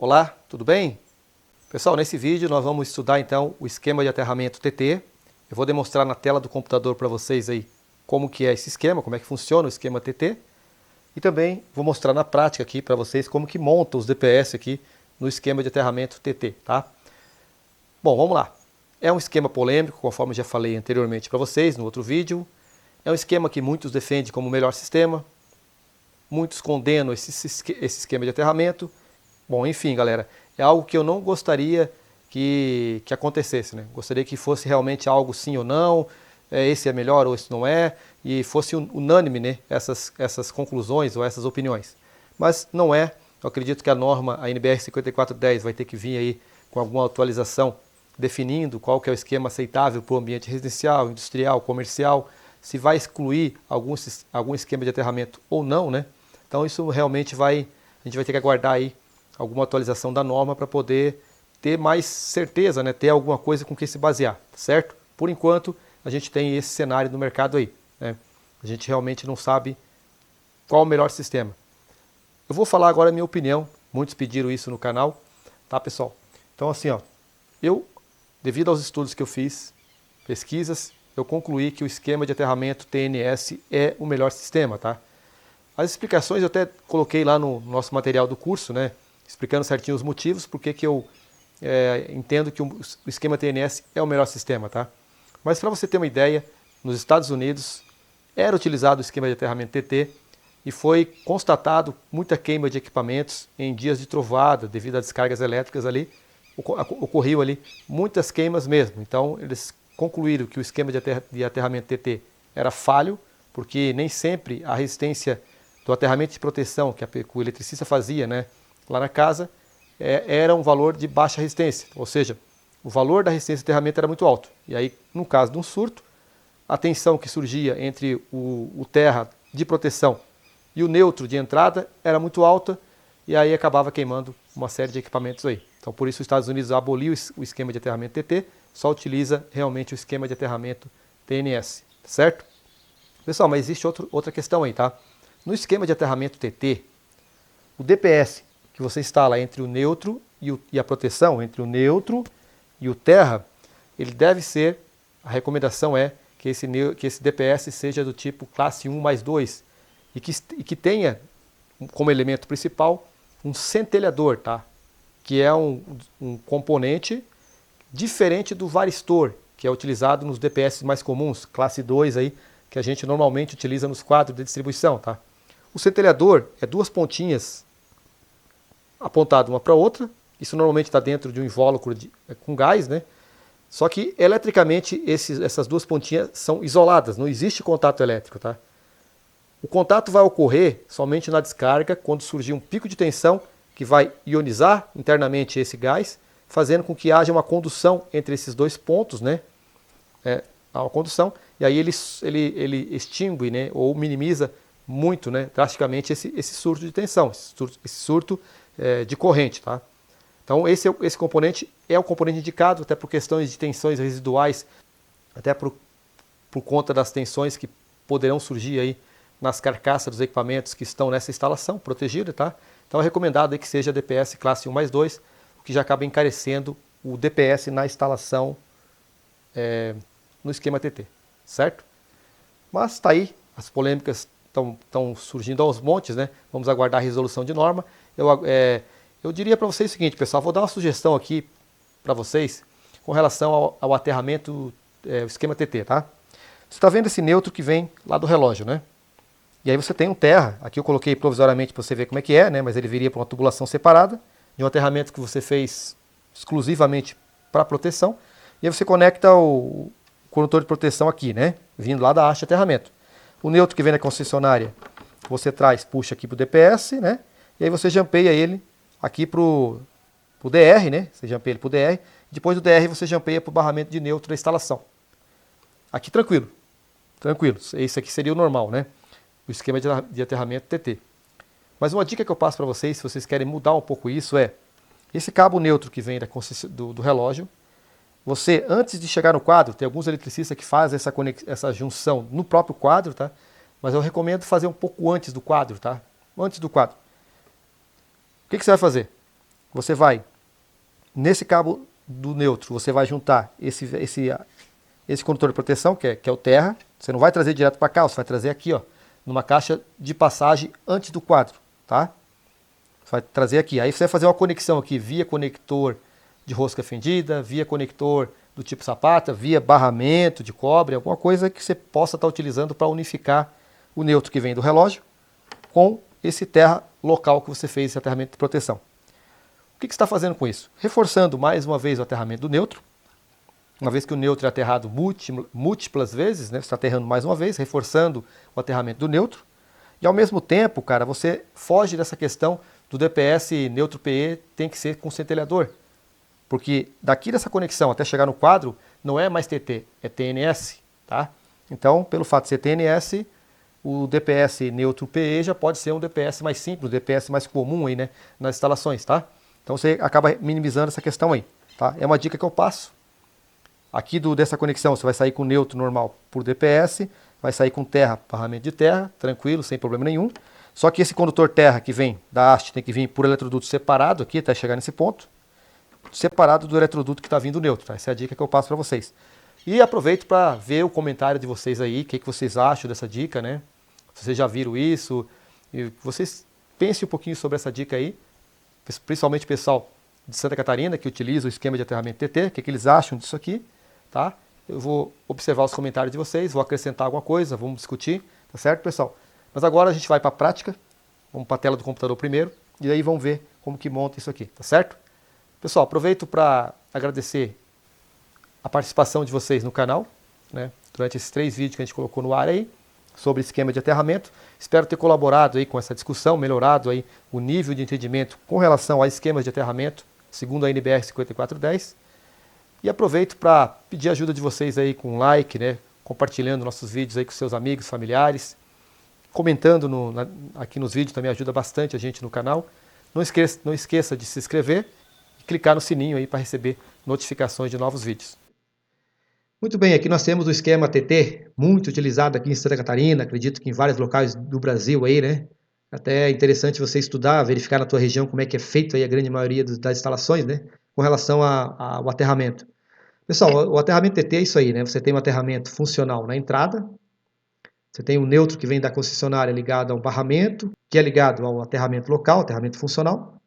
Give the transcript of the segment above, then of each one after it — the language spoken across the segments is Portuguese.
Olá, tudo bem? Pessoal, nesse vídeo nós vamos estudar então o esquema de aterramento TT. Eu vou demonstrar na tela do computador para vocês aí como que é esse esquema, como é que funciona o esquema TT. E também vou mostrar na prática aqui para vocês como que monta os DPS aqui no esquema de aterramento TT, tá? Bom, vamos lá. É um esquema polêmico, conforme eu já falei anteriormente para vocês no outro vídeo. É um esquema que muitos defendem como o melhor sistema. Muitos condenam esse esquema de aterramento. Bom, enfim, galera, é algo que eu não gostaria que acontecesse, né? Gostaria que fosse realmente algo sim ou não, esse é melhor ou esse não é, e fosse unânime, né, essas conclusões ou essas opiniões. Mas não é. Eu acredito que a norma, a NBR 5410, vai ter que vir aí com alguma atualização definindo qual que é o esquema aceitável para o ambiente residencial, industrial, comercial, se vai excluir algum esquema de aterramento ou não, né? Então isso realmente a gente vai ter que aguardar aí alguma atualização da norma para poder ter mais certeza, né, ter alguma coisa com que se basear, certo? Por enquanto, a gente tem esse cenário no mercado aí, né? A gente realmente não sabe qual o melhor sistema. Eu vou falar agora a minha opinião, muitos pediram isso no canal, tá, pessoal? Então assim, ó, devido aos estudos que eu fiz, pesquisas, eu concluí que o esquema de aterramento TNS é o melhor sistema, tá? As explicações eu até coloquei lá no nosso material do curso, né? Explicando certinho os motivos, porque que eu entendo que o esquema TNS é o melhor sistema, tá? Mas para você ter uma ideia, nos Estados Unidos era utilizado o esquema de aterramento TT e foi constatado muita queima de equipamentos em dias de trovada, devido a descargas elétricas ali, ocorreu ali muitas queimas mesmo. Então eles concluíram que o esquema de aterramento TT era falho, porque nem sempre a resistência do aterramento de proteção que o eletricista fazia, né, lá na casa, era um valor de baixa resistência, ou seja, o valor da resistência do aterramento era muito alto. E aí, no caso de um surto, a tensão que surgia entre o terra de proteção e o neutro de entrada era muito alta, e aí acabava queimando uma série de equipamentos aí. Então, por isso, os Estados Unidos aboliu o esquema de aterramento TT, só utiliza realmente o esquema de aterramento TNS, certo? Pessoal, mas existe outra questão aí, tá? No esquema de aterramento TT, o DPS que você instala entre o neutro e a proteção, entre o neutro e o terra, ele deve ser, a recomendação é que esse DPS seja do tipo classe 1+2 e que tenha como elemento principal um centelhador, tá? Que é um componente diferente do varistor, que é utilizado nos DPS mais comuns, classe 2 aí, que a gente normalmente utiliza nos quadros de distribuição, tá? O centelhador é duas pontinhas apontadas uma para a outra. Isso normalmente está dentro de um invólucro com gás, né? Só que eletricamente essas duas pontinhas são isoladas, não existe contato elétrico, tá? O contato vai ocorrer somente na descarga, quando surgir um pico de tensão que vai ionizar internamente esse gás, fazendo com que haja uma condução entre esses dois pontos, né? A condução, e aí ele extingue, né, ou minimiza muito, né, drasticamente esse surto de tensão, esse surto de corrente, tá? Então esse componente é o componente indicado até por questões de tensões residuais, até por conta das tensões que poderão surgir aí nas carcaças dos equipamentos que estão nessa instalação protegida, tá? Então é recomendado aí que seja DPS classe 1+2, o que já acaba encarecendo o DPS na instalação no esquema TT, certo? Mas está aí, as polêmicas estão surgindo aos montes, né? Vamos aguardar a resolução de norma. Eu diria para vocês o seguinte, pessoal, vou dar uma sugestão aqui para vocês com relação ao aterramento, o esquema TT, tá? Você está vendo esse neutro que vem lá do relógio, né? E aí você tem um terra, aqui eu coloquei provisoriamente para você ver como é que é, né? Mas ele viria para uma tubulação separada, de um aterramento que você fez exclusivamente para proteção, e aí você conecta o condutor de proteção aqui, né? Vindo lá da haste de aterramento. O neutro que vem da concessionária, você puxa aqui para o DPS, né? E aí você jampeia ele aqui para o DR, né? Você jampeia ele para o DR. Depois do DR você jampeia para o barramento de neutro da instalação. Aqui tranquilo. Tranquilo. Esse aqui seria o normal, né? O esquema de aterramento TT. Mas uma dica que eu passo para vocês, se vocês querem mudar um pouco isso, é esse cabo neutro que vem do relógio. Você, antes de chegar no quadro, tem alguns eletricistas que fazem essa junção no próprio quadro, tá? Mas eu recomendo fazer um pouco antes do quadro, tá? Antes do quadro. O que você vai fazer? você vai, nesse cabo do neutro, você vai juntar esse condutor de proteção, que é o terra. Você não vai trazer direto para cá, você vai trazer aqui, ó, numa caixa de passagem antes do quadro, tá? Você vai trazer aqui. Aí você vai fazer uma conexão aqui via conector de rosca fendida, via conector do tipo sapata, via barramento de cobre, alguma coisa que você possa estar utilizando para unificar o neutro que vem do relógio com esse terra local que você fez, esse aterramento de proteção. O que você está fazendo com isso? Reforçando mais uma vez o aterramento do neutro. Uma vez que o neutro é aterrado múltiplas vezes, né? Você está aterrando mais uma vez, reforçando o aterramento do neutro. E ao mesmo tempo, cara, você foge dessa questão do DPS neutro PE tem que ser com centelhador. Porque daqui dessa conexão até chegar no quadro, não é mais TT, é TNS, tá? Então, pelo fato de ser TNS, o DPS neutro PE já pode ser um DPS mais simples, um DPS mais comum aí, né, nas instalações, tá? Então você acaba minimizando essa questão aí, tá? É uma dica que eu passo. Aqui dessa conexão você vai sair com neutro normal por DPS, vai sair com terra, barramento de terra, tranquilo, sem problema nenhum. Só que esse condutor terra que vem da haste tem que vir por eletroduto separado aqui, até chegar nesse ponto, separado do eletroduto que está vindo neutro, tá? Essa é a dica que eu passo para vocês. E aproveito para ver o comentário de vocês aí, o que vocês acham dessa dica, né? Se vocês já viram isso, e vocês pensem um pouquinho sobre essa dica aí, principalmente o pessoal de Santa Catarina que utiliza o esquema de aterramento TT, o que eles acham disso aqui, tá? Eu vou observar os comentários de vocês, vou acrescentar alguma coisa, vamos discutir, tá certo, pessoal? Mas agora a gente vai para a prática, vamos para a tela do computador primeiro, e aí vamos ver como que monta isso aqui, tá certo? Pessoal, aproveito para agradecer a participação de vocês no canal, né? Durante esses 3 vídeos que a gente colocou no ar aí, sobre esquema de aterramento. Espero ter colaborado aí com essa discussão, melhorado aí o nível de entendimento com relação a esquemas de aterramento, segundo a NBR 5410. E aproveito para pedir a ajuda de vocês aí com um like, né? Compartilhando nossos vídeos aí com seus amigos, familiares, comentando aqui nos vídeos também ajuda bastante a gente no canal. Não esqueça de se inscrever e clicar no sininho aí para receber notificações de novos vídeos. Muito bem, aqui nós temos o esquema TT, muito utilizado aqui em Santa Catarina, acredito que em vários locais do Brasil aí, né? Até é interessante você estudar, verificar na tua região como é que é feito aí a grande maioria das instalações, né? Com relação ao aterramento. Pessoal, o aterramento TT é isso aí, né? Você tem um aterramento funcional na entrada, você tem um neutro que vem da concessionária ligado a um barramento, que é ligado ao aterramento local, aterramento funcional,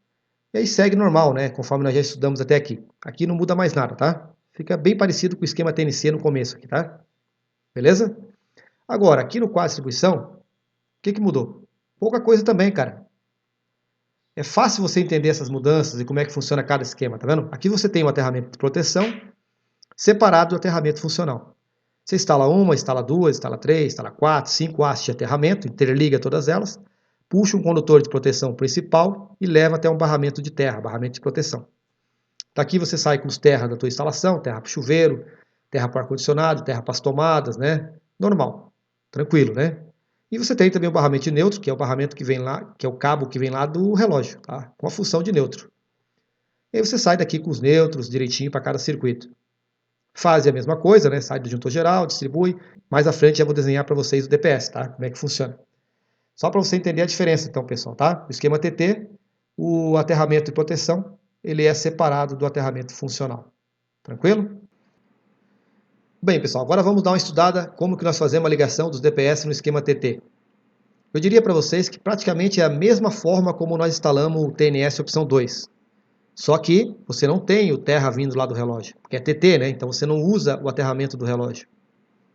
e aí segue normal, né? Conforme nós já estudamos até aqui. Aqui não muda mais nada, tá? Fica bem parecido com o esquema TNC no começo aqui, tá? Beleza? Agora, aqui no quadro de distribuição, o que mudou? Pouca coisa também, cara. É fácil você entender essas mudanças e como é que funciona cada esquema, tá vendo? Aqui você tem um aterramento de proteção separado do aterramento funcional. Você instala uma, instala duas, instala três, instala quatro, 5 hastes de aterramento, interliga todas elas, puxa um condutor de proteção principal e leva até um barramento de terra, barramento de proteção. Daqui você sai com os terra da tua instalação, terra para chuveiro, terra para ar-condicionado, terra para as tomadas, né? Normal, tranquilo, né? E você tem também o barramento de neutro, que é o barramento que vem lá, que é o cabo que vem lá do relógio, tá? Com a função de neutro. E aí você sai daqui com os neutros direitinho para cada circuito. Faz a mesma coisa, né? Sai do disjuntor geral, distribui. Mais à frente já vou desenhar para vocês o DPS, tá? Como é que funciona. Só para você entender a diferença, então, pessoal, tá? O esquema TT, o aterramento de proteção, ele é separado do aterramento funcional. Tranquilo? Bem, pessoal, agora vamos dar uma estudada como que nós fazemos a ligação dos DPS no esquema TT. Eu diria para vocês que praticamente é a mesma forma como nós instalamos o TNS opção 2. Só que você não tem o terra vindo lá do relógio, porque é TT, né? Então você não usa o aterramento do relógio.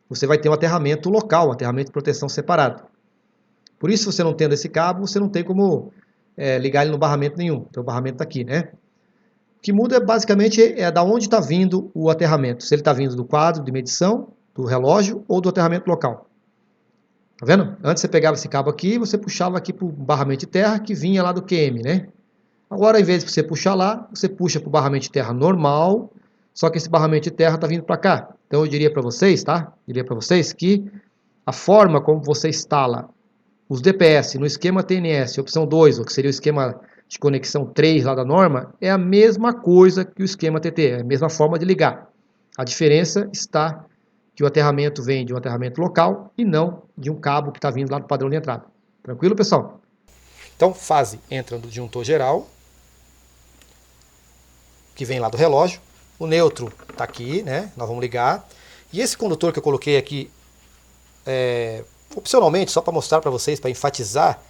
Você vai ter um aterramento local, um aterramento de proteção separado. Por isso, você não tendo esse cabo, você não tem como ligar ele no barramento nenhum. Então o barramento está aqui, né? O que muda basicamente é da onde está vindo o aterramento. Se ele está vindo do quadro de medição, do relógio ou do aterramento local. Tá vendo? Antes você pegava esse cabo aqui, você puxava aqui para o barramento de terra que vinha lá do QM, né? Agora, ao invés de você puxar lá, você puxa para o barramento de terra normal, só que esse barramento de terra está vindo para cá. Então eu diria para vocês, tá? Diria para vocês que a forma como você instala os DPS no esquema TNS, opção 2, ou que seria o esquema de conexão 3 lá da norma, é a mesma coisa que o esquema TT, é a mesma forma de ligar. A diferença está que o aterramento vem de um aterramento local e não de um cabo que está vindo lá do padrão de entrada. Tranquilo, pessoal? Então, fase entra no disjuntor geral, que vem lá do relógio. O neutro está aqui, né? Nós vamos ligar. E esse condutor que eu coloquei aqui, opcionalmente, só para mostrar para vocês, para enfatizar,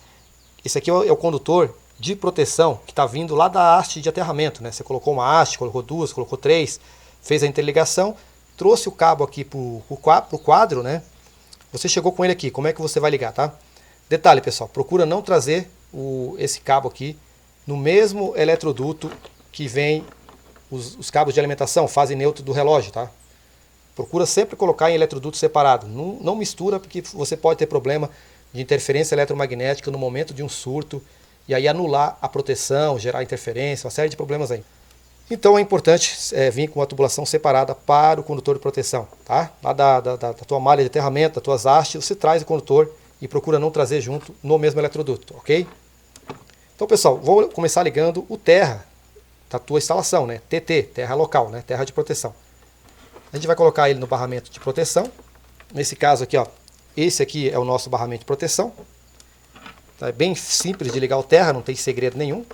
esse aqui é o condutor de proteção que está vindo lá da haste de aterramento, né? Você colocou uma haste, colocou duas, colocou três, fez a interligação, trouxe o cabo aqui para o quadro, né? Você chegou com ele aqui, como é que você vai ligar, tá? Detalhe, pessoal, procura não trazer esse cabo aqui no mesmo eletroduto que vem os cabos de alimentação, fase neutro do relógio, tá? Procura sempre colocar em eletroduto separado. Não mistura, porque você pode ter problema de interferência eletromagnética no momento de um surto, e aí anular a proteção, gerar interferência, uma série de problemas aí. Então é importante vir com a tubulação separada para o condutor de proteção, tá? Lá da tua malha de aterramento, das tuas hastes, você traz o condutor e procura não trazer junto no mesmo eletroduto, ok? Então, pessoal, vou começar ligando o terra da tua instalação, né? TT, terra local, né? Terra de proteção. A gente vai colocar ele no barramento de proteção. Nesse caso aqui, ó, esse aqui é o nosso barramento de proteção. É bem simples de ligar o terra, não tem segredo nenhum.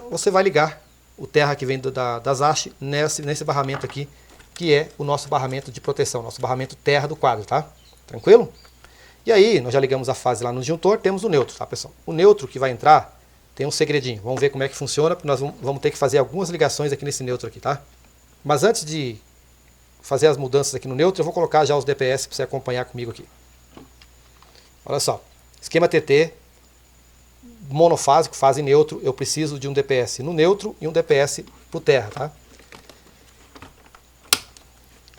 Você vai ligar o terra que vem das hastes nesse barramento aqui, que é o nosso barramento de proteção, nosso barramento terra do quadro, tá? Tranquilo? E aí, nós já ligamos a fase lá no disjuntor, temos o neutro, tá, pessoal? O neutro que vai entrar tem um segredinho. Vamos ver como é que funciona, porque nós vamos ter que fazer algumas ligações aqui nesse neutro aqui, tá? Mas antes de fazer as mudanças aqui no neutro, eu vou colocar já os DPS para você acompanhar comigo aqui. Olha só, esquema TT, monofásico, fase neutro, eu preciso de um DPS no neutro e um DPS para o terra, tá?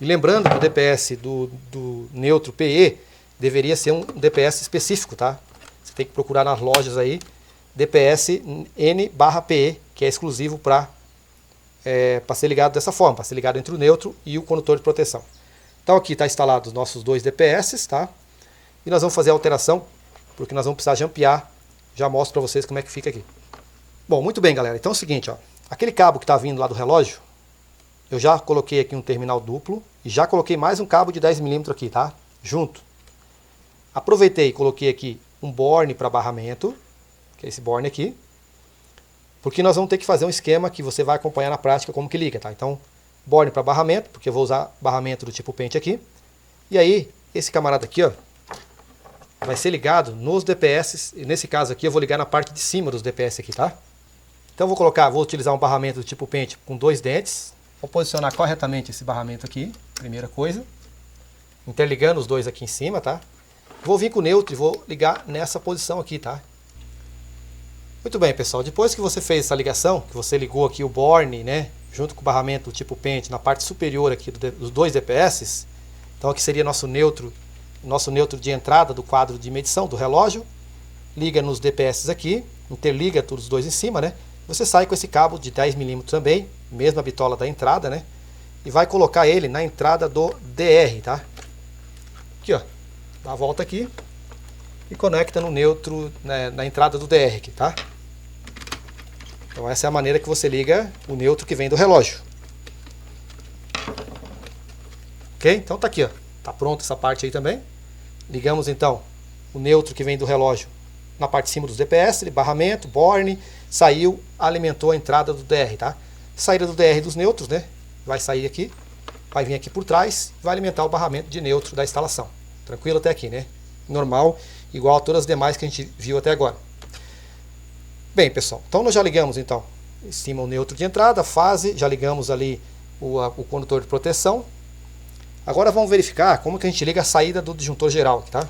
E lembrando que o DPS do neutro PE deveria ser um DPS específico, tá? Você tem que procurar nas lojas aí, DPS N/PE, que é exclusivo para ser ligado dessa forma, para ser ligado entre o neutro e o condutor de proteção. Então aqui está instalado os nossos dois DPS, tá? E nós vamos fazer a alteração, porque nós vamos precisar jampear. Já mostro para vocês como é que fica aqui. Bom, muito bem, galera. Então é o seguinte, ó, aquele cabo que está vindo lá do relógio, eu já coloquei aqui um terminal duplo e já coloquei mais um cabo de 10 mm aqui, tá? Junto. Aproveitei e coloquei aqui um borne para barramento, que é esse borne aqui, porque nós vamos ter que fazer um esquema que você vai acompanhar na prática como que liga, tá? Então, borne para barramento, porque eu vou usar barramento do tipo pente aqui. E aí, esse camarada aqui, ó, vai ser ligado nos DPS, e nesse caso aqui eu vou ligar na parte de cima dos DPS aqui, tá? Então vou utilizar um barramento do tipo pente com 2 dentes. Vou posicionar corretamente esse barramento aqui, primeira coisa. Interligando os dois aqui em cima, tá? Vou vir com o neutro e vou ligar nessa posição aqui, tá? Muito bem, pessoal. Depois que você fez essa ligação, que você ligou aqui o borne, né, junto com o barramento tipo pente na parte superior aqui dos dois DPS, então aqui seria nosso neutro de entrada do quadro de medição do relógio, liga nos DPS aqui, interliga todos os dois em cima, né? Você sai com esse cabo de 10 mm também, mesma bitola da entrada, né? E vai colocar ele na entrada do DR, tá? Aqui, ó. Dá a volta aqui e conecta no neutro, né, na entrada do DR aqui, tá? Então essa é a maneira que você liga o neutro que vem do relógio. Ok? Então tá aqui, ó. Tá pronto essa parte aí também. Ligamos então o neutro que vem do relógio na parte de cima dos DPS, barramento, borne, saiu, alimentou a entrada do DR, tá? Saída do DR dos neutros, né? Vai sair aqui, vai vir aqui por trás, vai alimentar o barramento de neutro da instalação. Tranquilo até aqui, né? Normal, igual a todas as demais que a gente viu até agora. Bem, pessoal, então nós já ligamos então em cima o neutro de entrada, fase, já ligamos ali o condutor de proteção. Agora vamos verificar como que a gente liga a saída do disjuntor geral, tá?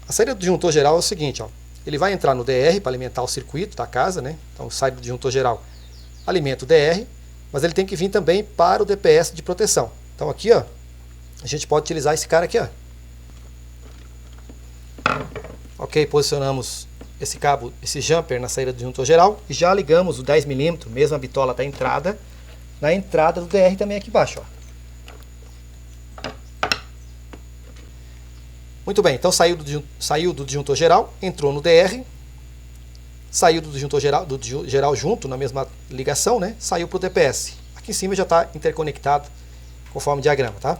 A saída do disjuntor geral é o seguinte, ó, ele vai entrar no DR para alimentar o circuito da casa, né? Então sai do disjuntor geral, alimenta o DR, mas ele tem que vir também para o DPS de proteção. Então aqui, ó, a gente pode utilizar esse cara aqui, ó. Ok, posicionamos esse cabo, esse jumper na saída do disjuntor geral e já ligamos o 10 mm, mesma bitola da entrada, na entrada do DR também aqui embaixo, ó. Muito bem, então saiu do disjuntor geral, entrou no DR, saiu do disjuntor geral junto, na mesma ligação, né? Saiu para o DPS. Aqui em cima já está interconectado conforme o diagrama, tá?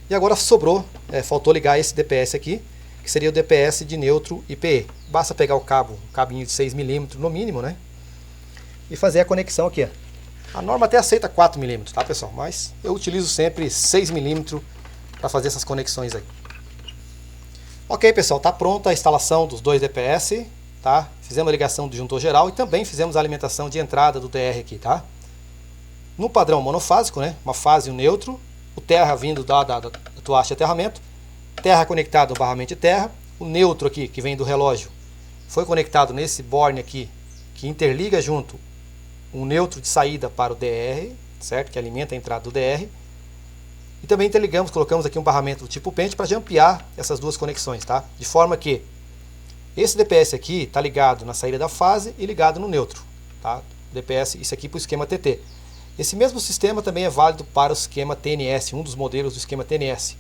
E agora faltou ligar esse DPS aqui, que seria o DPS de neutro e PE. Basta pegar o cabinho de 6 mm no mínimo, né? E fazer a conexão aqui, ó. A norma até aceita 4 milímetros, tá pessoal? Mas eu utilizo sempre 6 milímetros para fazer essas conexões aí. Ok pessoal, está pronta a instalação dos dois DPS, tá? Fizemos a ligação do disjuntor geral e também fizemos a alimentação de entrada do DR aqui, tá? No padrão monofásico, né? Uma fase e um neutro, o terra vindo da tua haste de aterramento, terra conectado ao barramento de terra, o neutro aqui que vem do relógio foi conectado nesse borne aqui que interliga junto um neutro de saída para o DR, certo? Que alimenta a entrada do DR. E também interligamos, colocamos aqui um barramento do tipo pente para jampear essas duas conexões, tá? De forma que esse DPS aqui está ligado na saída da fase e ligado no neutro, tá? DPS, isso aqui para o esquema TT. Esse mesmo sistema também é válido para o esquema TNS, um dos modelos do esquema TNS.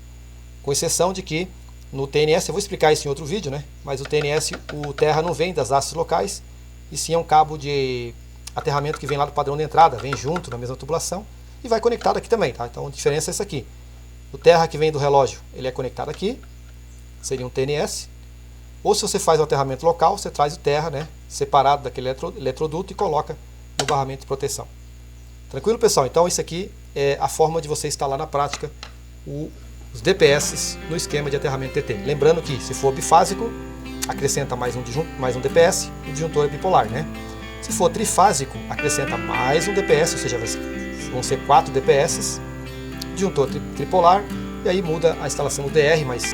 Com exceção de que no TNS, eu vou explicar isso em outro vídeo, né? Mas o TNS, o terra não vem das hastes locais, e sim é um cabo de aterramento que vem lá do padrão de entrada, vem junto na mesma tubulação e vai conectado aqui também, tá? Então a diferença é essa aqui. O terra que vem do relógio, ele é conectado aqui, seria um TNS. Ou se você faz o aterramento local, você traz o terra, né, separado daquele eletroduto e coloca no barramento de proteção. Tranquilo, pessoal? Então isso aqui é a forma de você instalar na prática os DPS no esquema de aterramento TT. Lembrando que se for bifásico, acrescenta mais um DPS, o disjuntor é bipolar, né? Se for trifásico, acrescenta mais um DPS, ou seja, vão ser 4 DPS, disjuntor tripolar, e aí muda a instalação do DR, mas